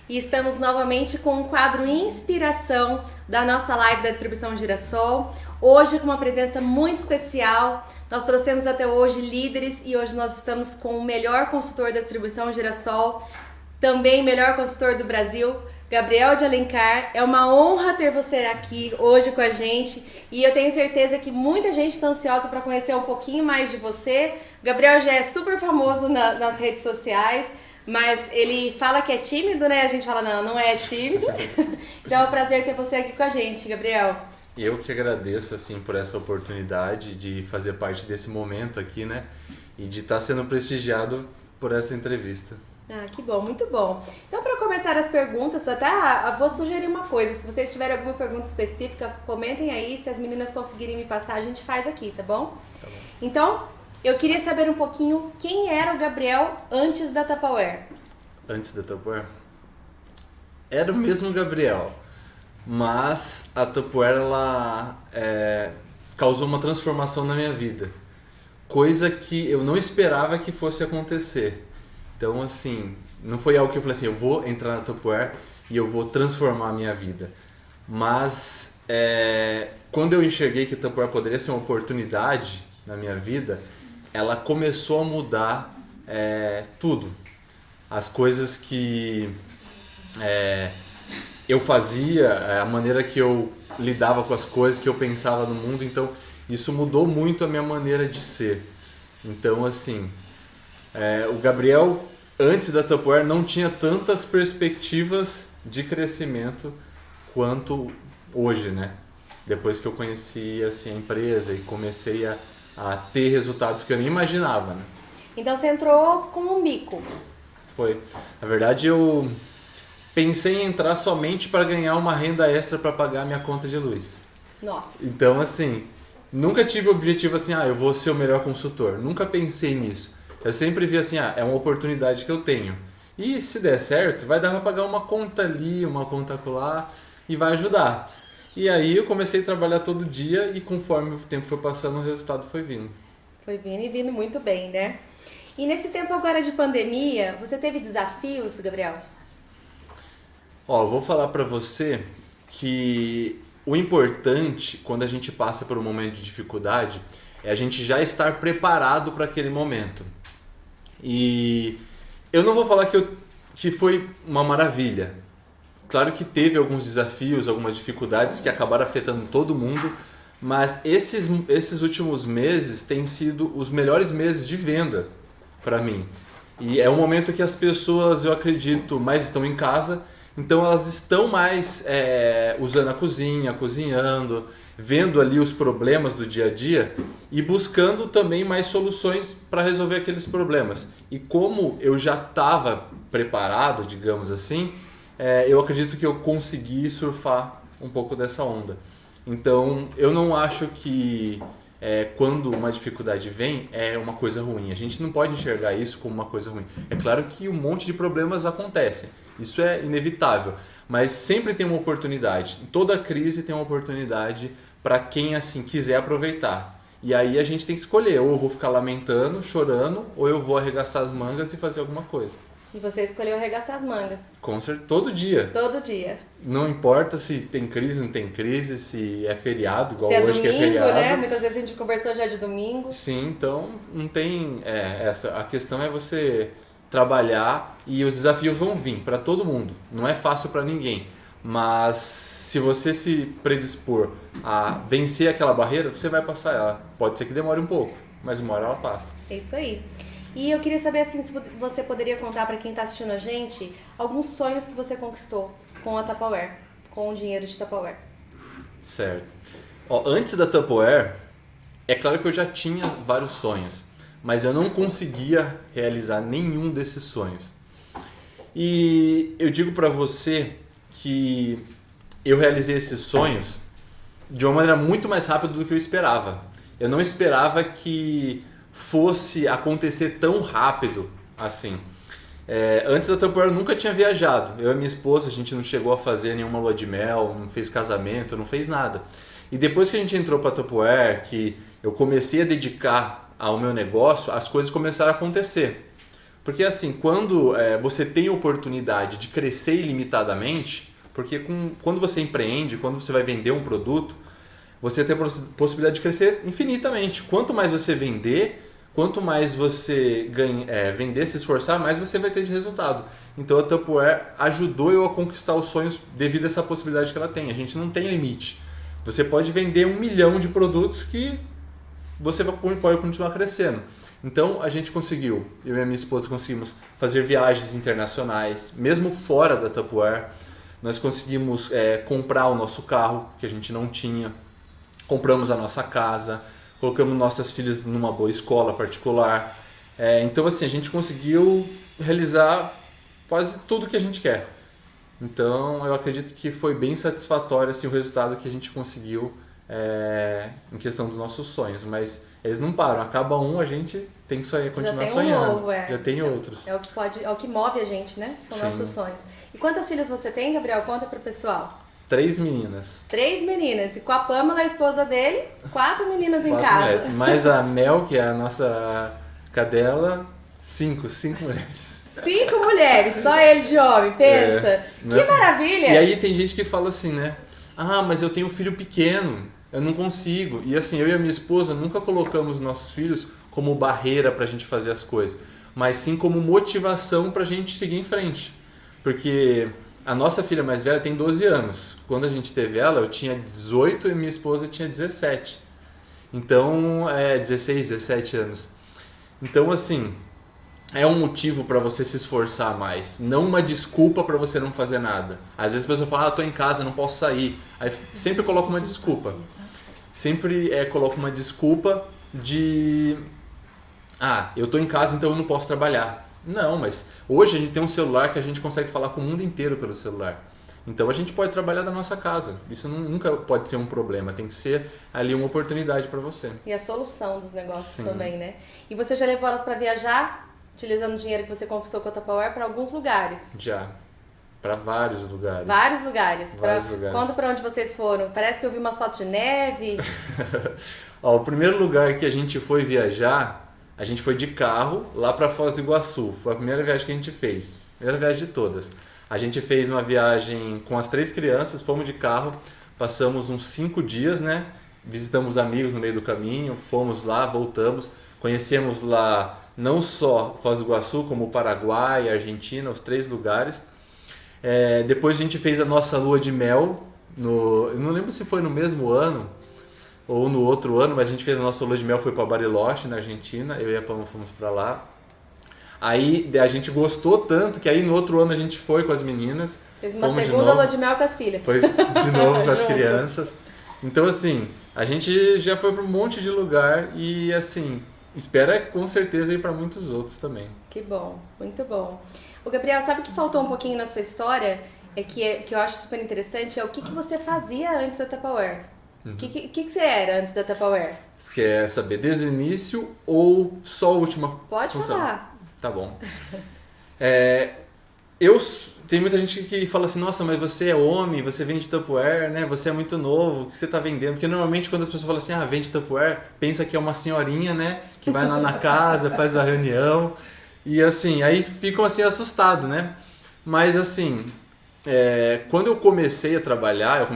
E estamos novamente com o quadro Inspiração da nossa live da Distribuição Girassol. Hoje com uma presença muito especial. Nós trouxemos até hoje líderes e hoje nós estamos com o melhor consultor da Distribuição Girassol, também melhor consultor do Brasil, Gabriel de Alencar. É uma honra ter você aqui hoje com a gente e eu tenho certeza que muita gente está ansiosa para conhecer um pouquinho mais de você. O Gabriel já é super famoso nas redes sociais, mas ele fala que é tímido, né? A gente fala, não é tímido. Então é um prazer ter você aqui com a gente, Gabriel. Eu que agradeço, assim, por essa oportunidade de fazer parte desse momento aqui, né? E de estar sendo prestigiado por essa entrevista. Ah, que bom, muito bom. Então, para começar as perguntas, até vou sugerir uma coisa. Se vocês tiverem alguma pergunta específica, comentem aí. Se as meninas conseguirem me passar, a gente faz aqui, tá bom? Tá bom. Então, eu queria saber um pouquinho quem era o Gabriel antes da Tupperware. Antes da Tupperware? Era o mesmo Gabriel, mas a Tupperware, ela causou uma transformação na minha vida. Coisa que eu não esperava que fosse acontecer. Então, assim, não foi algo que eu falei assim, eu vou entrar na Tupperware e eu vou transformar a minha vida. Mas, quando eu enxerguei que a Tupperware poderia ser uma oportunidade na minha vida, ela começou a mudar tudo. As coisas que eu fazia, a maneira que eu lidava com as coisas, que eu pensava no mundo. Então, isso mudou muito a minha maneira de ser. Então, assim... o Gabriel, antes da Tupperware, não tinha tantas perspectivas de crescimento quanto hoje, né? Depois que eu conheci assim, a empresa e comecei a ter resultados que eu nem imaginava, né? Então você entrou com um bico. Foi. Na verdade, eu pensei em entrar somente para ganhar uma renda extra para pagar a minha conta de luz. Nossa. Então, assim, nunca tive o objetivo assim, eu vou ser o melhor consultor. Nunca pensei nisso. Eu sempre vi assim, é uma oportunidade que eu tenho. E se der certo, vai dar para pagar uma conta ali, uma conta acolá e vai ajudar. E aí eu comecei a trabalhar todo dia e conforme o tempo foi passando, o resultado foi vindo. Foi vindo e vindo muito bem, né? E nesse tempo agora de pandemia, você teve desafios, Gabriel? Eu vou falar para você que o importante quando a gente passa por um momento de dificuldade é a gente já estar preparado para aquele momento. E eu não vou falar que foi uma maravilha. Claro que teve alguns desafios, algumas dificuldades que acabaram afetando todo mundo, mas esses últimos meses têm sido os melhores meses de venda para mim. E é um momento que as pessoas, eu acredito, mais estão em casa, então elas estão mais usando a cozinha, cozinhando, vendo ali os problemas do dia a dia e buscando também mais soluções para resolver aqueles problemas. E como eu já estava preparado, digamos assim, eu acredito que eu consegui surfar um pouco dessa onda. Então, eu não acho que quando uma dificuldade vem, é uma coisa ruim. A gente não pode enxergar isso como uma coisa ruim. É claro que um monte de problemas acontecem. Isso é inevitável. Mas sempre tem uma oportunidade. Toda crise tem uma oportunidade para quem assim quiser aproveitar. E aí a gente tem que escolher, ou eu vou ficar lamentando, chorando, ou eu vou arregaçar as mangas e fazer alguma coisa. E você escolheu arregaçar as mangas. Com certeza, todo dia. Todo dia. Não importa se tem crise, não tem crise, se é feriado, igual se hoje domingo, que é feriado. Né? Muitas vezes a gente conversou já de domingo. Sim, então não tem a questão é você trabalhar e os desafios vão vir para todo mundo. Não é fácil para ninguém, mas se você se predispor a vencer aquela barreira, você vai passar ela. Pode ser que demore um pouco, mas uma hora ela passa. É isso aí. E eu queria saber assim, se você poderia contar para quem está assistindo a gente alguns sonhos que você conquistou com a Tupperware, com o dinheiro de Tupperware. Certo. Antes da Tupperware, é claro que eu já tinha vários sonhos, mas eu não conseguia realizar nenhum desses sonhos. E eu digo para você que eu realizei esses sonhos de uma maneira muito mais rápida do que eu esperava. Eu não esperava que fosse acontecer tão rápido assim. Antes da Tupperware eu nunca tinha viajado. Eu e minha esposa, a gente não chegou a fazer nenhuma lua de mel, não fez casamento, não fez nada. E depois que a gente entrou para a Tupperware, que eu comecei a dedicar ao meu negócio, as coisas começaram a acontecer. Porque assim, quando você tem oportunidade de crescer ilimitadamente, porque quando você empreende, quando você vai vender um produto, você tem a possibilidade de crescer infinitamente. Quanto mais você vender, quanto mais você vender, se esforçar, mais você vai ter de resultado. Então a Tupperware ajudou eu a conquistar os sonhos devido a essa possibilidade que ela tem. A gente não tem limite. Você pode vender 1 milhão de produtos que você pode continuar crescendo. Então a gente conseguiu, eu e a minha esposa conseguimos fazer viagens internacionais, mesmo fora da Tupperware. Nós conseguimos comprar o nosso carro, que a gente não tinha. Compramos a nossa casa, colocamos nossas filhas numa boa escola particular. Então assim, a gente conseguiu realizar quase tudo que a gente quer. Então eu acredito que foi bem satisfatório assim, o resultado que a gente conseguiu em questão dos nossos sonhos. Mas eles não param, acaba um, a gente tem que continuar sonhando. Novo, Já tem outros. É o que move a gente, né? São Sim. nossos sonhos. E quantas filhas você tem, Gabriel? Conta pro pessoal. 3 meninas. 3 meninas. E com a Pamela, a esposa dele, 4 meninas em 4 casa. mulheres. Mais a Mel, que é a nossa cadela, 5 mulheres. 5 mulheres, só ele de homem, pensa. Que maravilha! E aí tem gente que fala assim, né? Ah, mas eu tenho um filho pequeno, eu não consigo. E assim, eu e a minha esposa nunca colocamos nossos filhos como barreira pra gente fazer as coisas, mas sim como motivação pra gente seguir em frente. Porque a nossa filha mais velha tem 12 anos. Quando a gente teve ela, eu tinha 18 e minha esposa tinha 17. Então, 16, 17 anos. Então, assim, é um motivo para você se esforçar mais, não uma desculpa para você não fazer nada. Às vezes a pessoa fala, tô em casa, não posso sair. Aí sempre coloca uma desculpa. Sempre coloca uma desculpa de... eu tô em casa, então eu não posso trabalhar. Não, mas hoje a gente tem um celular que a gente consegue falar com o mundo inteiro pelo celular. Então a gente pode trabalhar da nossa casa. Isso nunca pode ser um problema, tem que ser ali uma oportunidade para você. E a solução dos negócios Sim. também, né? E você já levou elas para viajar, utilizando o dinheiro que você conquistou com a Tupperware, para alguns lugares? Já. Para vários lugares. Vários lugares. Vários lugares. Conta para onde vocês foram. Parece que eu vi umas fotos de neve. O primeiro lugar que a gente foi viajar, a gente foi de carro lá para Foz do Iguaçu. Foi a primeira viagem que a gente fez. Primeira viagem de todas. A gente fez uma viagem com as 3 crianças, fomos de carro, passamos uns 5 dias, né? Visitamos amigos no meio do caminho, fomos lá, voltamos, conhecemos lá não só Foz do Iguaçu, como o Paraguai, Argentina, os 3 lugares. Depois a gente fez a nossa lua de mel, eu não lembro se foi no mesmo ano ou no outro ano, mas a gente fez a nossa lua de mel, foi para Bariloche, na Argentina, eu e a Pamela fomos para lá. Aí a gente gostou tanto que aí no outro ano a gente foi com as meninas. Fez uma segunda lua de mel com as filhas. Foi de novo com as crianças. Então assim, a gente já foi para um monte de lugar e assim, espera com certeza ir para muitos outros também. Que bom, muito bom. O Gabriel, sabe o que faltou um pouquinho na sua história? Que eu acho super interessante, é o que você fazia antes da Tupperware. O que você era antes da Tupperware? Você quer saber desde o início ou só a última Pode função? falar. Tá bom. Tem muita gente que fala assim, nossa, mas você é homem, você vende Tupperware, né? Você é muito novo, o que você tá vendendo? Porque normalmente quando as pessoas falam assim, vende Tupperware, pensa que é uma senhorinha, né? Que vai lá na casa, faz uma reunião. E assim, aí ficam assim assustados, né? Mas assim, quando eu comecei a trabalhar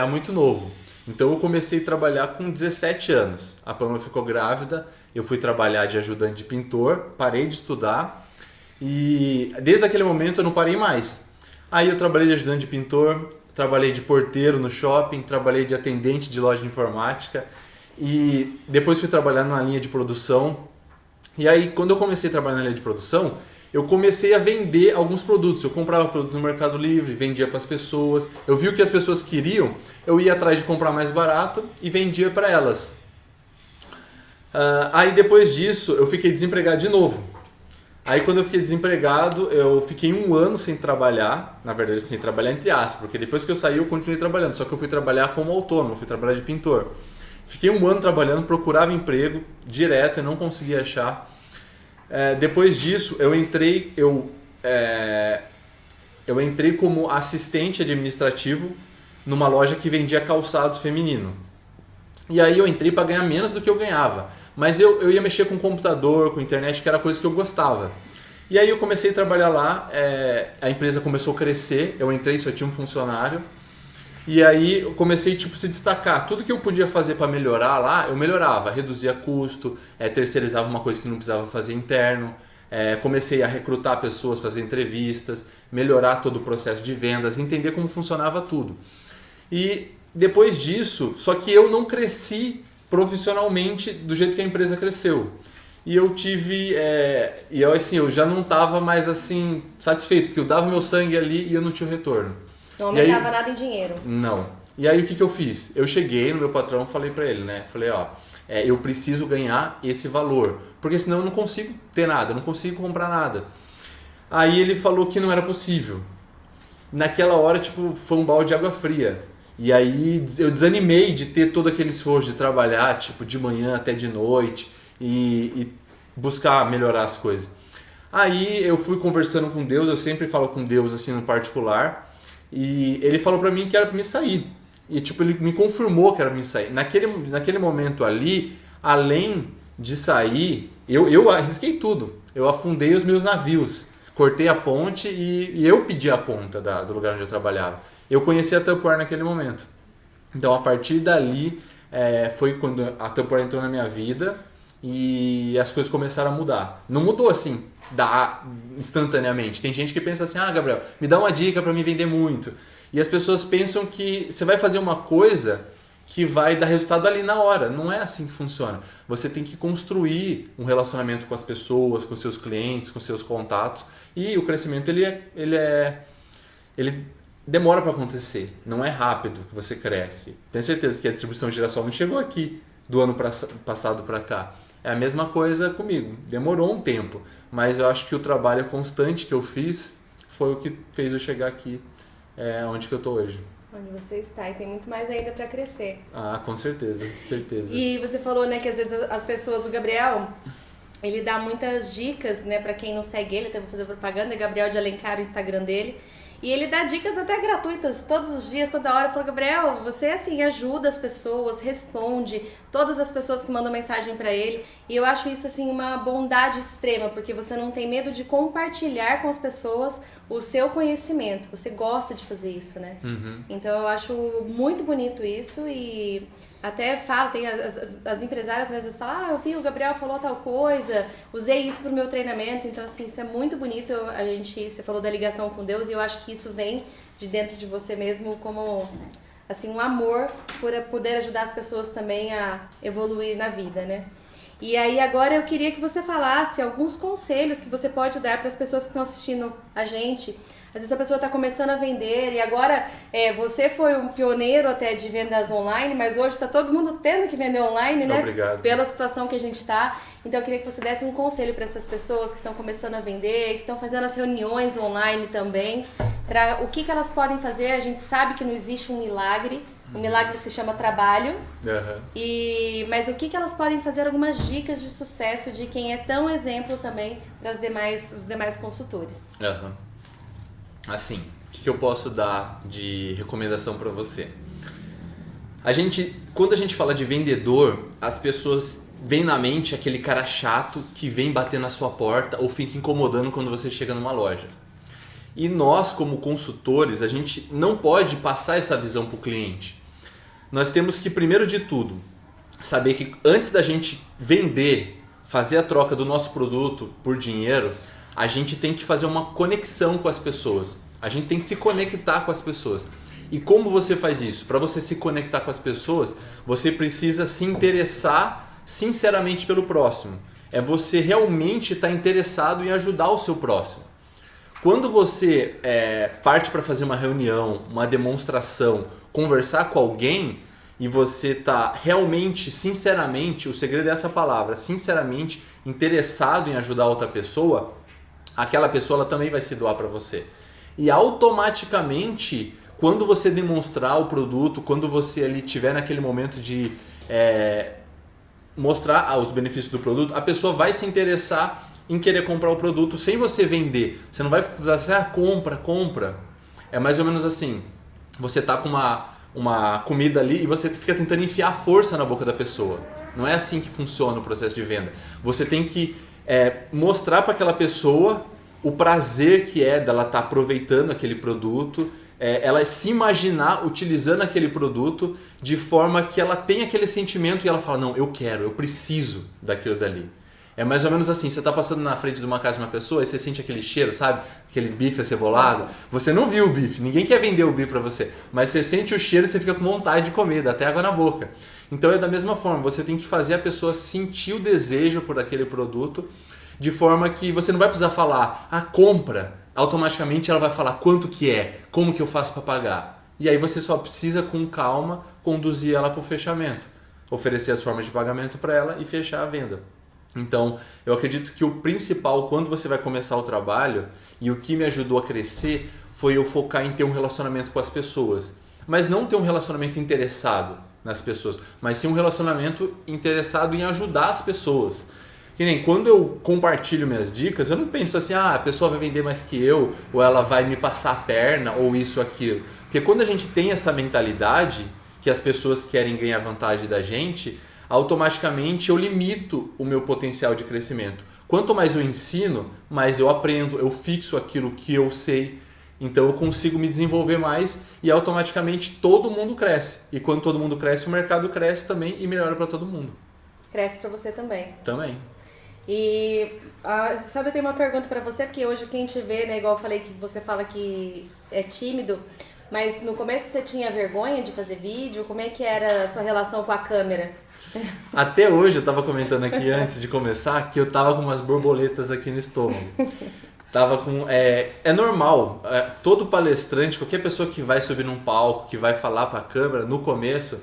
muito novo. Então eu comecei a trabalhar com 17 anos. A Pamela ficou grávida, eu fui trabalhar de ajudante de pintor, parei de estudar e desde aquele momento eu não parei mais. Aí eu trabalhei de ajudante de pintor, trabalhei de porteiro no shopping, trabalhei de atendente de loja de informática e depois fui trabalhar numa linha de produção. E aí quando eu comecei a trabalhar na linha de produção, eu comecei a vender alguns produtos. Eu comprava produtos no Mercado Livre, vendia para as pessoas. Eu vi o que as pessoas queriam, eu ia atrás de comprar mais barato e vendia para elas. Aí depois disso eu fiquei desempregado de novo. Aí quando eu fiquei desempregado, eu fiquei 1 ano sem trabalhar. Na verdade, sem trabalhar entre aspas, porque depois que eu saí eu continuei trabalhando. Só que eu fui trabalhar como autônomo, fui trabalhar de pintor. Fiquei 1 ano trabalhando, procurava emprego direto e não conseguia achar. Depois disso, eu entrei como assistente administrativo numa loja que vendia calçados feminino. E aí eu entrei para ganhar menos do que eu ganhava. Mas eu ia mexer com computador, com internet, que era coisa que eu gostava. E aí eu comecei a trabalhar lá, a empresa começou a crescer, eu entrei, só tinha um funcionário. E aí eu comecei tipo, a se destacar. Tudo que eu podia fazer para melhorar lá, eu melhorava. Reduzia custo, terceirizava uma coisa que não precisava fazer interno. Comecei a recrutar pessoas, fazer entrevistas, melhorar todo o processo de vendas, entender como funcionava tudo. E depois disso, só que eu não cresci profissionalmente do jeito que a empresa cresceu. E eu tive, eu já não estava mais assim satisfeito, porque eu dava meu sangue ali e eu não tinha o retorno. Não aumentava nada em dinheiro. Não. E aí o que eu fiz? Eu cheguei no meu patrão e falei pra ele, né? Falei, eu preciso ganhar esse valor, porque senão eu não consigo ter nada, eu não consigo comprar nada. Aí ele falou que não era possível. Naquela hora, tipo, foi um balde de água fria. E aí eu desanimei de ter todo aquele esforço de trabalhar, tipo, de manhã até de noite e buscar melhorar as coisas. Aí eu fui conversando com Deus, eu sempre falo com Deus assim no particular. E ele falou pra mim que era pra me sair. E tipo, ele me confirmou que era pra me sair. Naquele momento ali, além de sair, eu arrisquei tudo. Eu afundei os meus navios. Cortei a ponte e eu pedi a conta do lugar onde eu trabalhava. Eu conheci a Tupperware naquele momento. Então a partir dali foi quando a Tupperware entrou na minha vida e as coisas começaram a mudar. Não mudou assim, instantaneamente. Tem gente que pensa assim, Gabriel, me dá uma dica para me vender muito. E as pessoas pensam que você vai fazer uma coisa que vai dar resultado ali na hora. Não é assim que funciona. Você tem que construir um relacionamento com as pessoas, com seus clientes, com seus contatos. E o crescimento ele demora para acontecer. Não é rápido que você cresce. Tenho certeza que a distribuição Girassol não chegou aqui do ano passado para cá. É a mesma coisa comigo. Demorou um tempo. Mas eu acho que o trabalho constante que eu fiz foi o que fez eu chegar aqui, onde que eu estou hoje. Onde você está, e tem muito mais ainda para crescer. Com certeza, certeza. E você falou, né, que às vezes as pessoas, o Gabriel, ele dá muitas dicas, né, para quem não segue ele, até vou fazer propaganda, é Gabriel de Alencar, o Instagram dele. E ele dá dicas até gratuitas, todos os dias, toda hora. Eu falo, Gabriel, você assim ajuda as pessoas, responde todas as pessoas que mandam mensagem pra ele. E eu acho isso assim uma bondade extrema, porque você não tem medo de compartilhar com as pessoas o seu conhecimento. Você gosta de fazer isso, né? Uhum. Então eu acho muito bonito isso e até falo, tem as empresárias às vezes falam, eu vi, o Gabriel falou tal coisa, usei isso pro meu treinamento, então assim, isso é muito bonito, você falou da ligação com Deus e eu acho que isso vem de dentro de você mesmo como, assim, um amor por poder ajudar as pessoas também a evoluir na vida, né? E aí agora eu queria que você falasse alguns conselhos que você pode dar para as pessoas que estão assistindo a gente. Às vezes a pessoa está começando a vender e agora você foi um pioneiro até de vendas online, mas hoje está todo mundo tendo que vender online, né? Obrigado. Pela situação que a gente está. Então eu queria que você desse um conselho para essas pessoas que estão começando a vender, que estão fazendo as reuniões online também, para o que elas podem fazer. A gente sabe que não existe um milagre. O milagre se chama trabalho. Uhum. Mas o que elas podem fazer, algumas dicas de sucesso de quem é tão exemplo também para os demais consultores. Uhum. Assim, o que eu posso dar de recomendação para você? Quando a gente fala de vendedor, as pessoas veem na mente aquele cara chato que vem bater na sua porta ou fica incomodando quando você chega numa loja. E nós, como consultores, a gente não pode passar essa visão para o cliente. Nós temos que, primeiro de tudo, saber que antes da gente vender, fazer a troca do nosso produto por dinheiro, a gente tem que fazer uma conexão com as pessoas. A gente tem que se conectar com as pessoas. E como você faz isso? Para você se conectar com as pessoas, você precisa se interessar sinceramente pelo próximo. É você realmente estar interessado em ajudar o seu próximo. Quando você parte para fazer uma reunião, uma demonstração, conversar com alguém e você está realmente, sinceramente, o segredo é essa palavra, sinceramente interessado em ajudar outra pessoa, aquela pessoa ela também vai se doar para você. E automaticamente, quando você demonstrar o produto, quando você ali tiver naquele momento de mostrar os benefícios do produto, a pessoa vai se interessar em querer comprar o produto sem você vender. Você não vai fazer assim, compra. É mais ou menos assim, você tá com uma comida ali e você fica tentando enfiar força na boca da pessoa. Não é assim que funciona o processo de venda. Você tem que mostrar para aquela pessoa o prazer que é dela estar aproveitando aquele produto, ela se imaginar utilizando aquele produto de forma que ela tem aquele sentimento e ela fala, não, eu quero, eu preciso daquilo dali. É mais ou menos assim, você tá passando na frente de uma casa de uma pessoa e você sente aquele cheiro, sabe? Aquele bife acebolado. Você não viu o bife, ninguém quer vender o bife pra você, mas você sente o cheiro e você fica com vontade de comer, dá até água na boca. Então é da mesma forma, você tem que fazer a pessoa sentir o desejo por aquele produto, de forma que você não vai precisar falar, compra. Automaticamente ela vai falar quanto que é, como que eu faço para pagar. E aí você só precisa com calma conduzir ela para o fechamento, oferecer as formas de pagamento para ela e fechar a venda. Então, eu acredito que o principal quando você vai começar o trabalho e o que me ajudou a crescer foi eu focar em ter um relacionamento com as pessoas. Mas não ter um relacionamento interessado nas pessoas, mas sim um relacionamento interessado em ajudar as pessoas. Que nem quando eu compartilho minhas dicas, eu não penso assim, a pessoa vai vender mais que eu, ou ela vai me passar a perna, ou isso ou aquilo. Porque quando a gente tem essa mentalidade, que as pessoas querem ganhar vantagem da gente, automaticamente eu limito o meu potencial de crescimento. Quanto mais eu ensino, mais eu aprendo, eu fixo aquilo que eu sei, então eu consigo me desenvolver mais e automaticamente todo mundo cresce. E quando todo mundo cresce, o mercado cresce também e melhora para todo mundo. Cresce para você também. Também. E sabe, eu tenho uma pergunta para você, porque hoje quem te vê, né, igual eu falei que você fala que é tímido, mas no começo você tinha vergonha de fazer vídeo? Como é que era a sua relação com a câmera? Até hoje eu tava comentando aqui antes de começar que eu tava com umas borboletas aqui no estômago. Tava com... É normal, todo palestrante, qualquer pessoa que vai subir num palco, que vai falar pra câmera, no começo,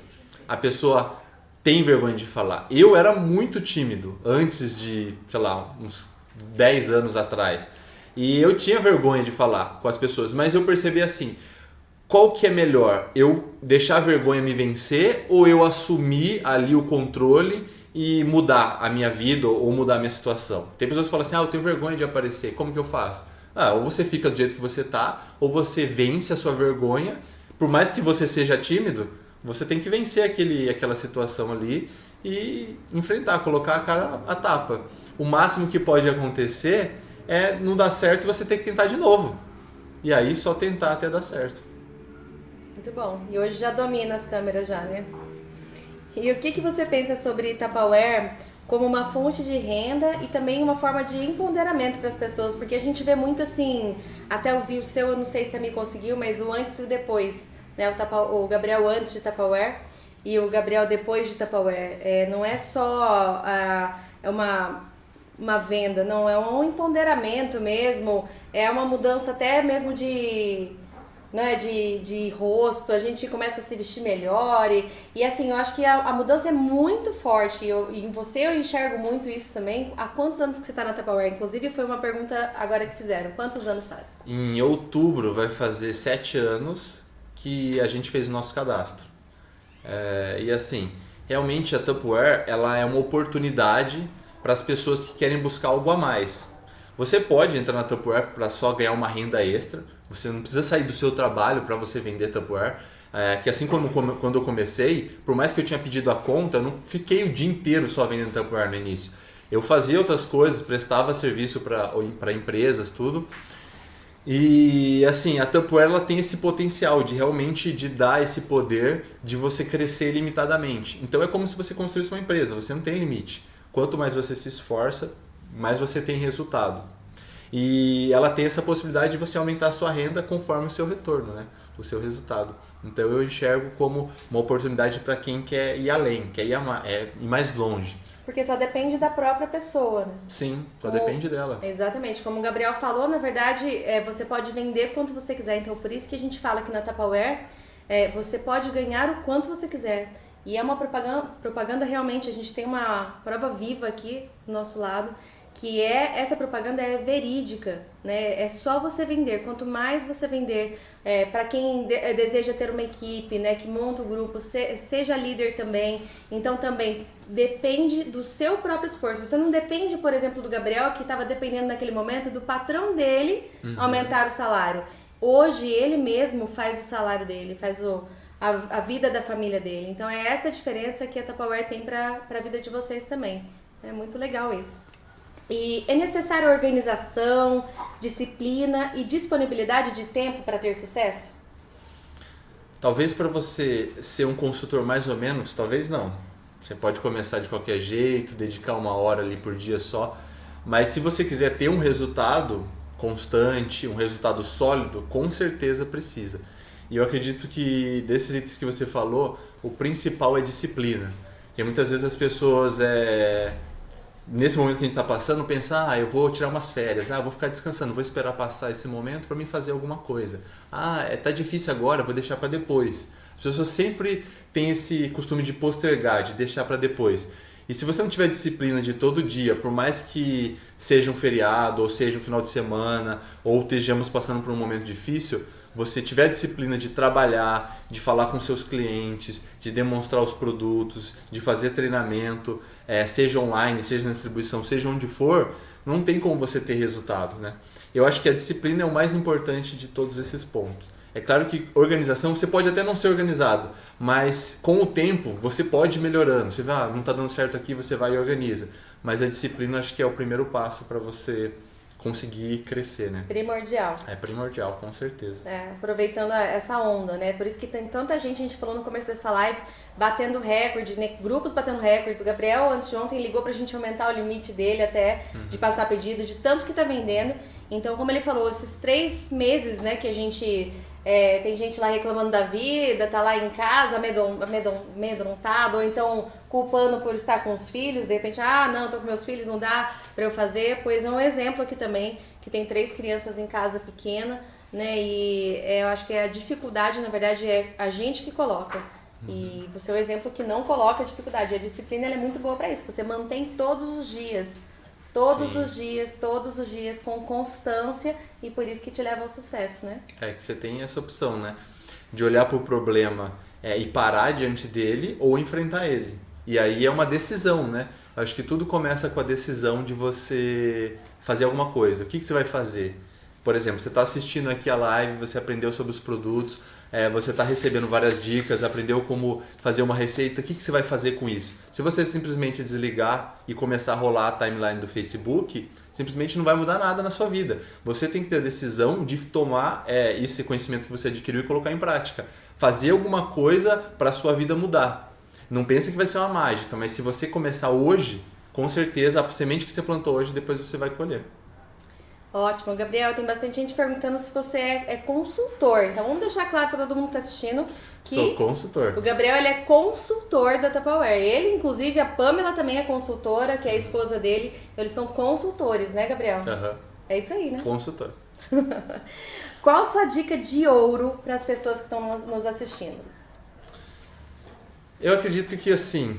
a pessoa tem vergonha de falar. Eu era muito tímido antes de, sei lá, uns 10 anos atrás. E eu tinha vergonha de falar com as pessoas, mas eu percebi assim, qual que é melhor? Eu deixar a vergonha me vencer ou eu assumir ali o controle e mudar a minha vida ou mudar a minha situação? Tem pessoas que falam assim, eu tenho vergonha de aparecer, como que eu faço? Ou você fica do jeito que você tá, ou você vence a sua vergonha, por mais que você seja tímido, você tem que vencer aquela situação ali e enfrentar, colocar a cara a tapa. O máximo que pode acontecer é não dar certo e você ter que tentar de novo. E aí só tentar até dar certo. Muito bom. E hoje já domina as câmeras já, né? E o que você pensa sobre Tupperware como uma fonte de renda e também uma forma de empoderamento para as pessoas? Porque a gente vê muito assim, até o seu, eu não sei se a Mi conseguiu, mas o antes e o depois. Né, o Gabriel antes de Tupperware e o Gabriel depois de Tupperware. Não é só uma venda, não, é um empoderamento mesmo, é uma mudança até mesmo de rosto, a gente começa a se vestir melhor e assim, eu acho que a mudança é muito forte e em você eu enxergo muito isso também. Há quantos anos que você está na Tupperware? Inclusive foi uma pergunta agora que fizeram, quantos anos faz? Em outubro vai fazer 7 anos que a gente fez o nosso cadastro. E assim, realmente a Tupperware ela é uma oportunidade para as pessoas que querem buscar algo a mais. Você pode entrar na Tupperware para só ganhar uma renda extra, você não precisa sair do seu trabalho para você vender Tupperware. Que assim como quando eu comecei, por mais que eu tinha pedido a conta, eu não fiquei o dia inteiro só vendendo Tupperware no início. Eu fazia outras coisas, prestava serviço para empresas, tudo. E assim, a Tupperware ela tem esse potencial de realmente de dar esse poder de você crescer ilimitadamente. Então é como se você construísse uma empresa, você não tem limite. Quanto mais você se esforça, mais você tem resultado. E ela tem essa possibilidade de você aumentar a sua renda conforme o seu retorno, né? O seu resultado. Então eu enxergo como uma oportunidade para quem quer ir além, quer ir mais longe. Porque só depende da própria pessoa, né? Sim, só depende dela. Exatamente. Como o Gabriel falou, na verdade, você pode vender quanto você quiser. Então, por isso que a gente fala que na Tupperware, você pode ganhar o quanto você quiser. E é uma propaganda realmente, a gente tem uma prova viva aqui do nosso lado, que essa propaganda é verídica, né? É só você vender. Quanto mais você vender, para quem deseja ter uma equipe, né, que monta o grupo, seja líder também. Então também depende do seu próprio esforço. Você não depende, por exemplo, do Gabriel, que estava dependendo naquele momento do patrão dele aumentar o salário. Hoje ele mesmo faz o salário dele, faz a vida da família dele. Então é essa a diferença que a Tupperware tem para a vida de vocês também. É muito legal isso. E é necessária organização, disciplina e disponibilidade de tempo para ter sucesso? Talvez para você ser um consultor mais ou menos, talvez não. Você pode começar de qualquer jeito, dedicar 1 hora ali por dia só. Mas se você quiser ter um resultado constante, um resultado sólido, com certeza precisa. E eu acredito que desses itens que você falou, o principal é disciplina. Porque muitas vezes as pessoas, nesse momento que a gente está passando, pensam, eu vou tirar umas férias, eu vou ficar descansando, vou esperar passar esse momento para mim fazer alguma coisa. Tá difícil agora, vou deixar para depois. As pessoas sempre têm esse costume de postergar, de deixar para depois. E se você não tiver disciplina de todo dia, por mais que seja um feriado, ou seja um final de semana, ou estejamos passando por um momento difícil, você tiver disciplina de trabalhar, de falar com seus clientes, de demonstrar os produtos, de fazer treinamento, seja online, seja na distribuição, seja onde for, não tem como você ter resultados, né? Eu acho que a disciplina é o mais importante de todos esses pontos. É claro que organização, você pode até não ser organizado, mas com o tempo você pode ir melhorando. Você vai, não está dando certo aqui, você vai e organiza. Mas a disciplina acho que é o primeiro passo para você conseguir crescer, né? Primordial. É primordial, com certeza. Aproveitando essa onda, né? Por isso que tem tanta gente, a gente falou no começo dessa live, batendo recorde, né? Grupos batendo recordes. O Gabriel, antes de ontem, ligou pra gente aumentar o limite dele até, de passar pedido, de tanto que tá vendendo. Então, como ele falou, esses 3 meses, né, que a gente... tem gente lá reclamando da vida, tá lá em casa amedrontado, ou então culpando por estar com os filhos, de repente, não, tô com meus filhos, não dá pra eu fazer. Pois é um exemplo aqui também, que tem 3 crianças em casa pequena, né, e eu acho que a dificuldade, na verdade, é a gente que coloca. E você é um exemplo que não coloca a dificuldade. A disciplina ela é muito boa pra isso, você mantém todos os dias, todos os dias, com constância, e por isso que te leva ao sucesso, né? Que você tem essa opção, né? De olhar para o problema e parar diante dele ou enfrentar ele. E aí é uma decisão, né? Acho que tudo começa com a decisão de você fazer alguma coisa. O que você vai fazer? Por exemplo, você está assistindo aqui a live, você aprendeu sobre os produtos, você está recebendo várias dicas, aprendeu como fazer uma receita, o que você vai fazer com isso? Se você simplesmente desligar e começar a rolar a timeline do Facebook, simplesmente não vai mudar nada na sua vida. Você tem que ter a decisão de tomar esse conhecimento que você adquiriu e colocar em prática. Fazer alguma coisa para a sua vida mudar. Não pense que vai ser uma mágica, mas se você começar hoje, com certeza a semente que você plantou hoje, depois você vai colher. Ótimo. Gabriel, tem bastante gente perguntando se você é consultor. Então vamos deixar claro para todo mundo que está assistindo que sou consultor. O Gabriel ele é consultor da Tupperware. Ele, inclusive, a Pamela também é consultora, que é a esposa dele. Eles são consultores, né, Gabriel? É isso aí, né? Consultor. Qual a sua dica de ouro para as pessoas que estão nos assistindo? Eu acredito que assim,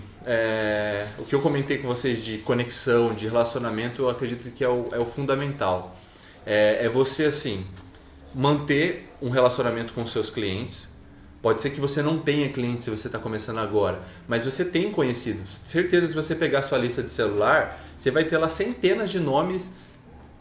o que eu comentei com vocês de conexão, de relacionamento, eu acredito que é o fundamental. É você assim, manter um relacionamento com seus clientes. Pode ser que você não tenha clientes se você está começando agora, mas você tem conhecidos. Certeza, se você pegar a sua lista de celular, você vai ter lá centenas de nomes,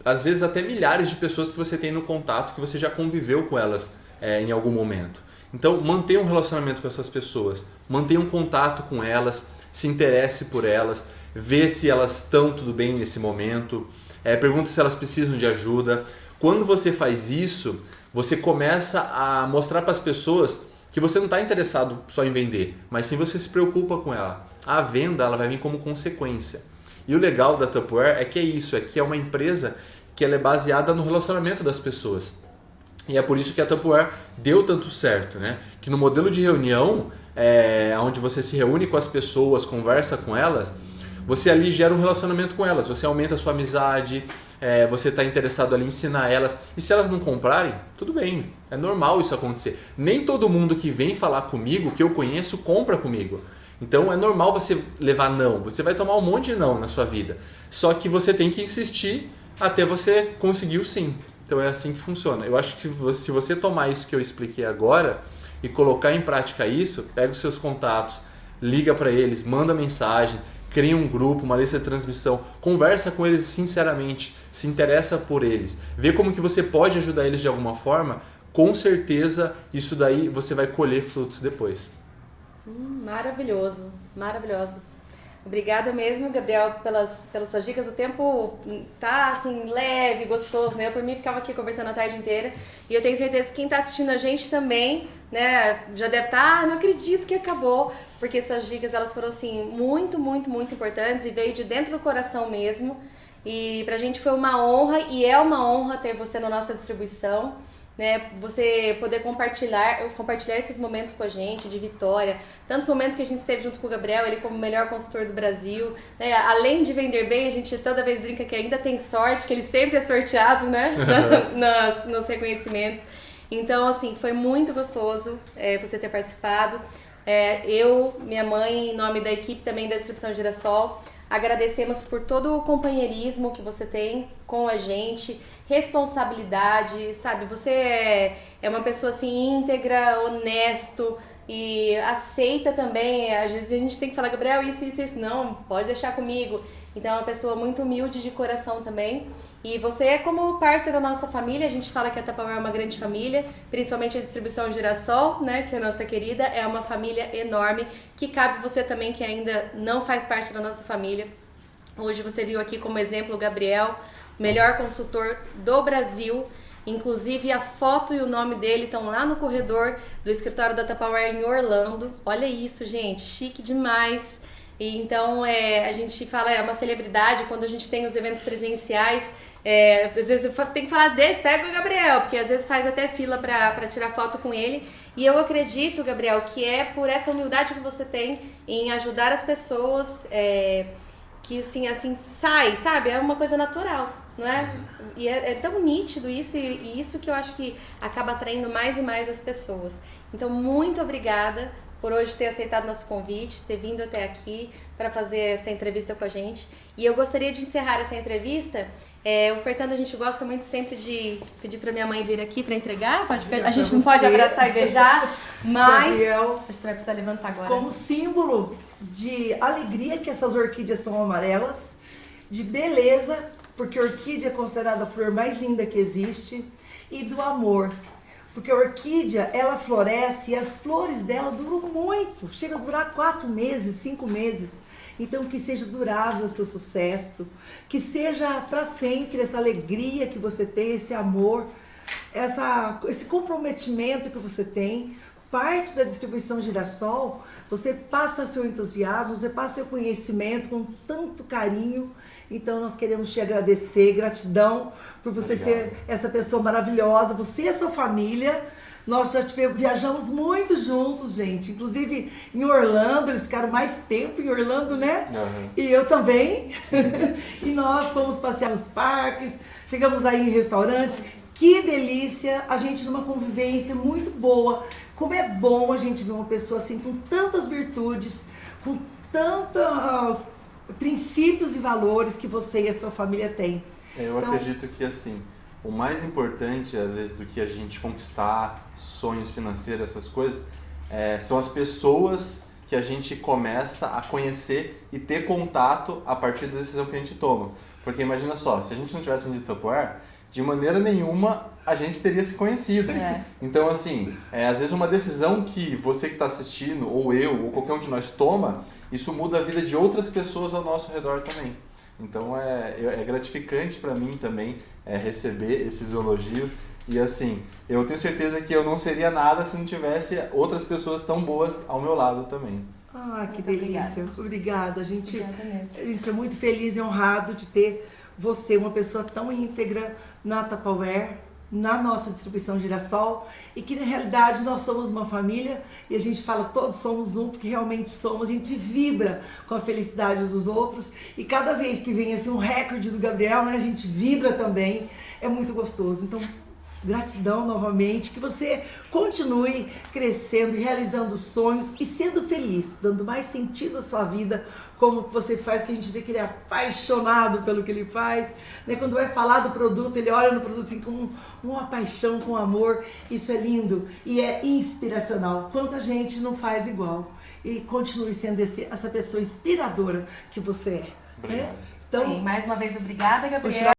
às vezes até milhares de pessoas que você tem no contato, que você já conviveu com elas em algum momento. Então, mantenha um relacionamento com essas pessoas, mantenha um contato com elas, se interesse por elas, vê se elas estão tudo bem nesse momento, pergunta se elas precisam de ajuda. Quando você faz isso, você começa a mostrar para as pessoas que você não está interessado só em vender, mas sim você se preocupa com ela. A venda ela vai vir como consequência. E o legal da Tupperware é que é isso, que é uma empresa que ela é baseada no relacionamento das pessoas. E é por isso que a Tupperware deu tanto certo, né? Que no modelo de reunião, onde você se reúne com as pessoas, conversa com elas, você ali gera um relacionamento com elas, você aumenta a sua amizade, você está interessado ali em ensinar elas. E se elas não comprarem, tudo bem, é normal isso acontecer. Nem todo mundo que vem falar comigo, que eu conheço, compra comigo. Então é normal você levar não, você vai tomar um monte de não na sua vida. Só que você tem que insistir até você conseguir o sim. Então é assim que funciona. Eu acho que se você tomar isso que eu expliquei agora e colocar em prática isso, pega os seus contatos, liga para eles, manda mensagem, cria um grupo, uma lista de transmissão, conversa com eles sinceramente, se interessa por eles, vê como que você pode ajudar eles de alguma forma, com certeza isso daí você vai colher frutos depois. Maravilhoso, maravilhoso. Obrigada mesmo, Gabriel, pelas suas dicas. O tempo tá, assim, leve, gostoso, né? Eu, por mim, ficava aqui conversando a tarde inteira. E eu tenho certeza que quem tá assistindo a gente também, né, já deve estar, não acredito que acabou. Porque suas dicas, elas foram, assim, muito, muito, muito importantes e veio de dentro do coração mesmo. E pra gente foi uma honra e é uma honra ter você na nossa distribuição. Né, você poder compartilhar esses momentos com a gente, de vitória, tantos momentos que a gente esteve junto com o Gabriel, ele como o melhor consultor do Brasil, né, além de vender bem, a gente toda vez brinca que ainda tem sorte, que ele sempre é sorteado, né, nos reconhecimentos. Então, assim, foi muito gostoso você ter participado. Eu, minha mãe, em nome da equipe também da Distribuição Girassol, agradecemos por todo o companheirismo que você tem com a gente, responsabilidade, sabe? Você é uma pessoa assim íntegra, honesto e aceita também. Às vezes a gente tem que falar, Gabriel, isso, não, pode deixar comigo. Então é uma pessoa muito humilde de coração também. E você é como parte da nossa família, a gente fala que a Tupperware é uma grande família, principalmente a Distribuição Girassol, né, que é a nossa querida, é uma família enorme, que cabe você também que ainda não faz parte da nossa família. Hoje você viu aqui como exemplo o Gabriel, melhor consultor do Brasil, inclusive a foto e o nome dele estão lá no corredor do escritório da Tupperware em Orlando. Olha isso, gente, chique demais. E então a gente fala, é uma celebridade quando a gente tem os eventos presenciais. Às vezes eu tenho que falar dele, pega o Gabriel, porque às vezes faz até fila pra tirar foto com ele. E eu acredito, Gabriel, que é por essa humildade que você tem em ajudar as pessoas, que assim sai, sabe? É uma coisa natural, não é? E é tão nítido isso, e isso que eu acho que acaba atraindo mais e mais as pessoas. Então, muito obrigada por hoje ter aceitado nosso convite, ter vindo até aqui para fazer essa entrevista com a gente. E eu gostaria de encerrar essa entrevista ofertando, a gente gosta muito sempre de pedir para minha mãe vir aqui para entregar. A gente não pode abraçar e beijar, mas Gabriel, acho que você vai precisar levantar agora. Como símbolo de alegria que essas orquídeas são amarelas, de beleza, porque a orquídea é considerada a flor mais linda que existe, e do amor. Porque a orquídea, ela floresce e as flores dela duram muito. Chega a durar 4 meses, 5 meses. Então, que seja durável o seu sucesso. Que seja para sempre essa alegria que você tem, esse amor, esse comprometimento que você tem. Parte da Distribuição Girassol, você passa seu entusiasmo, você passa seu conhecimento com tanto carinho. Então nós queremos te agradecer, gratidão por você ser essa pessoa maravilhosa, você e a sua família. Nós já viajamos muito juntos, gente. Inclusive em Orlando, eles ficaram mais tempo em Orlando, né? Uhum. E eu também. E nós fomos passear nos parques, chegamos aí em restaurantes. Que delícia, a gente numa convivência muito boa. Como é bom a gente ver uma pessoa assim com tantas virtudes, com tanta princípios e valores que você e a sua família têm. Eu acredito que assim, o mais importante às vezes do que a gente conquistar sonhos financeiros, essas coisas, são as pessoas que a gente começa a conhecer e ter contato a partir da decisão que a gente toma. Porque imagina só, se a gente não tivesse vendido Tupperware, de maneira nenhuma a gente teria se conhecido. Então, assim, às vezes uma decisão que você que está assistindo, ou eu, ou qualquer um de nós toma, isso muda a vida de outras pessoas ao nosso redor também. Então, é gratificante para mim também receber esses elogios. E, assim, eu tenho certeza que eu não seria nada se não tivesse outras pessoas tão boas ao meu lado também. Ah, que Muito delícia. Obrigada. A gente é muito feliz e honrado de ter você, uma pessoa tão íntegra na Tupperware, na nossa Distribuição Girassol, e que na realidade nós somos uma família e a gente fala todos somos um, porque realmente somos, a gente vibra com a felicidade dos outros, e cada vez que vem assim um recorde do Gabriel, né, a gente vibra também, é muito gostoso. Então, gratidão novamente, que você continue crescendo e realizando sonhos e sendo feliz, dando mais sentido à sua vida, como você faz, que a gente vê que ele é apaixonado pelo que ele faz, né? Quando vai falar do produto, ele olha no produto assim com uma paixão, com amor. Isso é lindo e é inspiracional. Quanta gente não faz igual. E continue sendo essa pessoa inspiradora que você é. Obrigado. Né? Então, mais uma vez, obrigada, Gabriel.